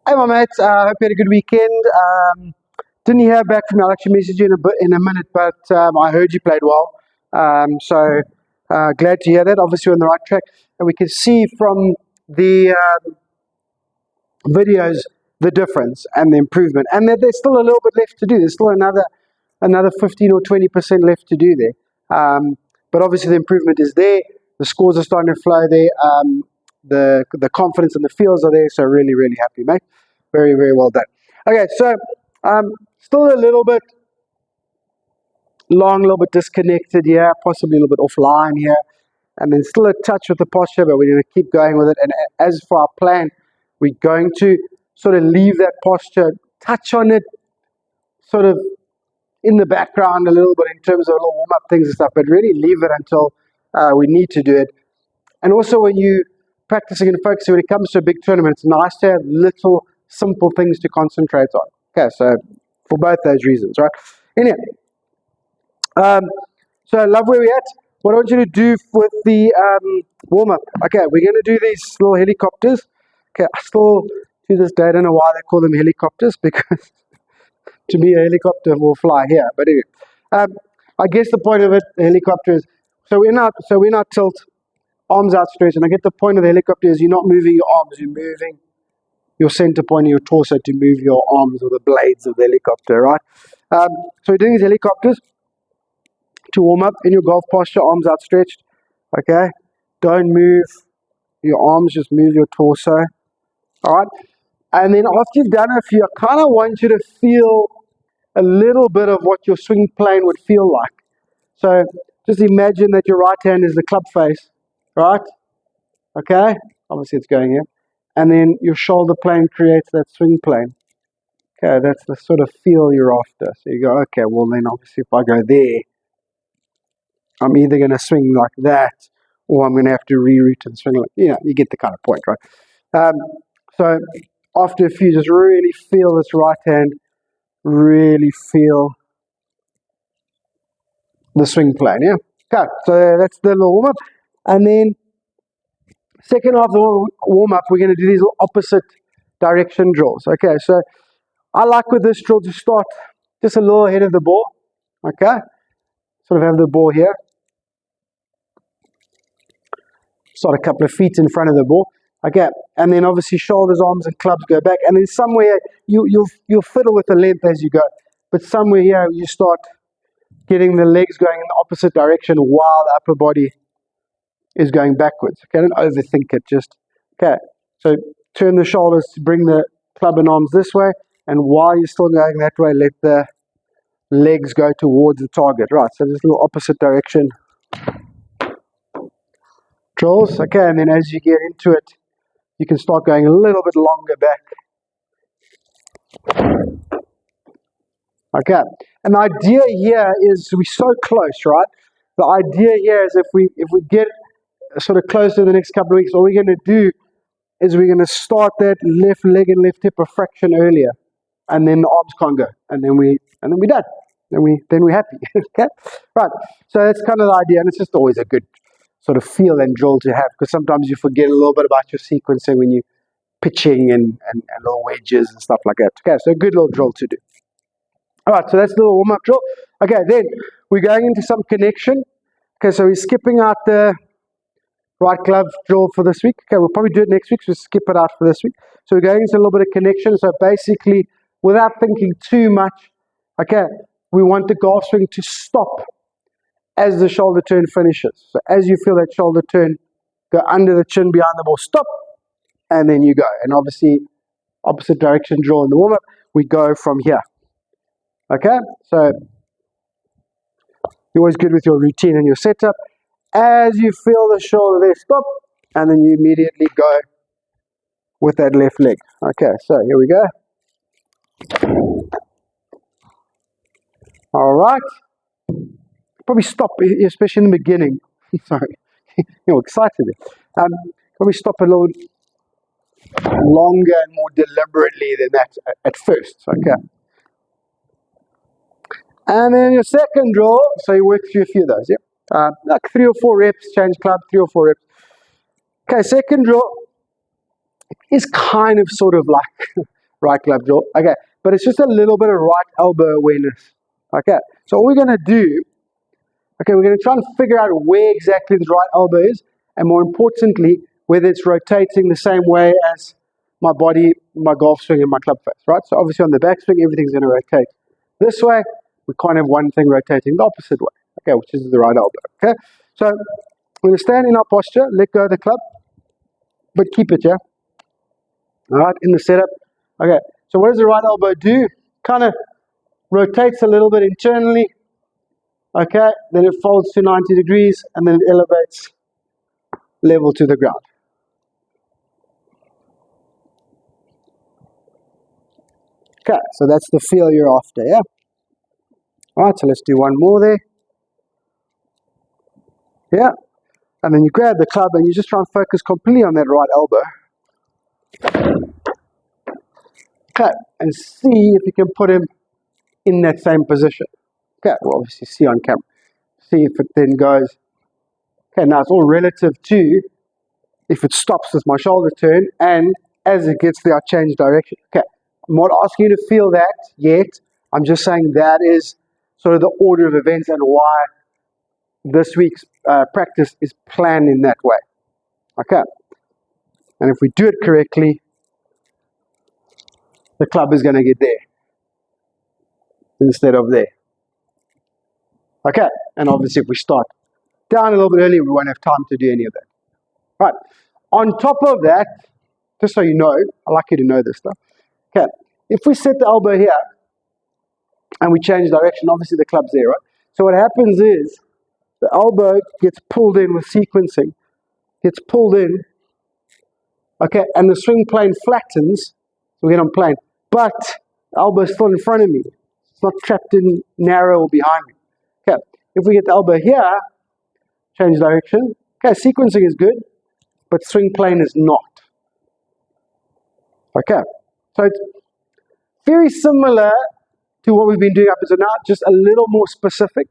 Hey, my mates. Hope you had a good weekend. Didn't hear back from you. I'll actually message you in a minute, but I heard you played well. So glad to hear that. Obviously, you're on the right track, and we can see from the videos the difference and the improvement, and that there's still a little bit left to do. There's still another 15 or 20% left to do there. But obviously, the improvement is there. The scores are starting to flow there. The confidence and the feels are there. So really, really happy, mate. Very, very well done. Okay, so still a little bit long, a little bit disconnected here, possibly a little bit offline here, and then still a touch with the posture, but we're going to keep going with it. And as for our plan, we're going to sort of leave that posture, touch on it sort of in the background a little bit in terms of little warm-up things and stuff, but really leave it until we need to do it. And also when you practicing and focusing, when it comes to a big tournament, it's nice to have little simple things to concentrate on. Okay, so for both those reasons, right? Anyway, so I love where we're at. What I want you to do with the warm-up, okay, we're going to do these little helicopters. Okay, I still, to this day, I don't know why they call them helicopters, because to me, a helicopter will fly here. But anyway, I guess the point of it, the helicopter is, so we're not tilt, arms outstretched, and I get the point of the helicopter is you're not moving your arms, you're moving your center point of your torso to move your arms or the blades of the helicopter, right? So we're doing these helicopters to warm up in your golf posture, arms outstretched, okay? Don't move your arms, just move your torso, all right? And then after you've done a few, I kind of want you to feel a little bit of what your swing plane would feel like. So just imagine that your right hand is the club face, right? Okay? Obviously it's going here. And then your shoulder plane creates that swing plane. Okay, that's the sort of feel you're after. So you go, okay, well then obviously if I go there, I'm either going to swing like that, or I'm going to have to reroute and swing like, you get the kind of point, right? So after a few, just really feel this right hand, really feel the swing plane, yeah? Okay, so that's the little warm-up. And then second half of the warm-up, we're going to do these little opposite direction drills. Okay, so I like with this drill to start just a little ahead of the ball. Okay, sort of have the ball here. Start a couple of feet in front of the ball. Okay, and then obviously shoulders, arms, and clubs go back. And then somewhere you'll fiddle with the length as you go, but somewhere here you start getting the legs going in the opposite direction while the upper body is going backwards. Okay, don't overthink it. Just okay. So turn the shoulders to bring the club and arms this way, and while you're still going that way, let the legs go towards the target. Right. So this little opposite direction drills. Okay, and then as you get into it, you can start going a little bit longer back. Okay, and the idea here is we're so close, right? The idea here is if we get sort of close to the next couple of weeks, all we're going to do is we're going to start that left leg and left hip a fraction earlier, and then the arms can't go, and then we're done. Then we're happy. Okay, right. So that's kind of the idea, and it's just always a good sort of feel and drill to have, because sometimes you forget a little bit about your sequencing when you're pitching and little wedges and stuff like that. Okay, so a good little drill to do. All right, so that's the little warm-up drill. Okay, then we're going into some connection. Okay, so we're skipping out the right glove drill for this week. Okay, we'll probably do it next week, so skip it out for this week. So we're going into a little bit of connection. So basically, without thinking too much, okay, we want the golf swing to stop as the shoulder turn finishes. So as you feel that shoulder turn, go under the chin behind the ball, stop, and then you go. And obviously, opposite direction drill in the warm-up, we go from here. Okay, so you're always good with your routine and your setup. As you feel the shoulder there, stop, and then you immediately go with that left leg. Okay, so here we go. All right. Probably stop, especially in the beginning. Sorry, you're excited. Probably stop a little longer and more deliberately than that at first. Okay. And then your second drill, so you work through a few of those, yeah? Like 3 or 4 reps, change club, 3 or 4 reps. Okay, second drill is kind of sort of like right glove draw. Okay, but it's just a little bit of right elbow awareness. Okay, so what we're going to do, okay, we're going to try and figure out where exactly the right elbow is, and more importantly, whether it's rotating the same way as my body, my golf swing, and my club face, right? So obviously on the backswing, everything's going to rotate this way. We can't have one thing rotating the opposite way, okay, which is the right elbow, okay? So we're going to stand in our posture, let go of the club, but keep it, yeah? All right, in the setup. Okay, so what does the right elbow do? Kind of rotates a little bit internally, okay, then it folds to 90 degrees, and then it elevates level to the ground. Okay, so that's the feel you're after, yeah? Alright, so let's do one more there. Yeah, and then you grab the club and you just try and focus completely on that right elbow. Okay, and see if you can put him in that same position. Okay, we'll obviously see on camera. See if it then goes. Okay, now it's all relative to if it stops with my shoulder turn and as it gets there, I change direction. Okay, I'm not asking you to feel that yet. I'm just saying that is sort of the order of events and why this week's practice is planned in that way. Okay, and if we do it correctly, the club is going to get there instead of there. Okay, and obviously if we start down a little bit early, we won't have time to do any of that. Right, on top of that, just so you know, I like you to know this stuff. Okay, if we set the elbow here and we change direction, obviously the club's there, right? So what happens is the elbow gets pulled in with sequencing, gets pulled in, okay, and the swing plane flattens, so we get on plane, but the elbow is still in front of me. It's not trapped in narrow or behind me. Okay, if we get the elbow here, change direction, okay, sequencing is good, but swing plane is not. Okay, so it's very similar to what we've been doing up until now, just a little more specific,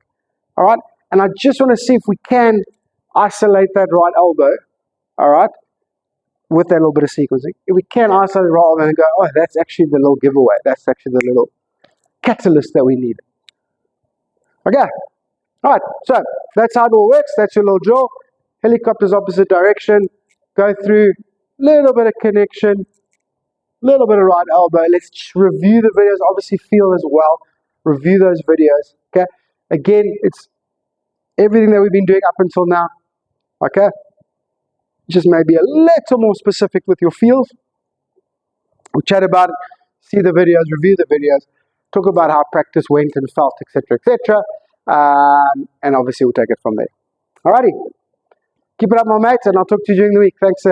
all right? And I just want to see if we can isolate that right elbow, all right, with that little bit of sequencing. If we can isolate the right elbow and go, oh, that's actually the little giveaway. That's actually the little catalyst that we need. Okay, all right, so that's how it all works. That's your little drill. Helicopters opposite direction. Go through, little bit of connection, little bit of right elbow. Let's review the videos. Obviously feel as well. Review those videos. Okay. Again, it's everything that we've been doing up until now. Okay. Just maybe a little more specific with your feels. We'll chat about it. See the videos. Review the videos. Talk about how practice went and felt, etc., etc. And obviously we'll take it from there. Alrighty. Keep it up, my mates, and I'll talk to you during the week. Thanks,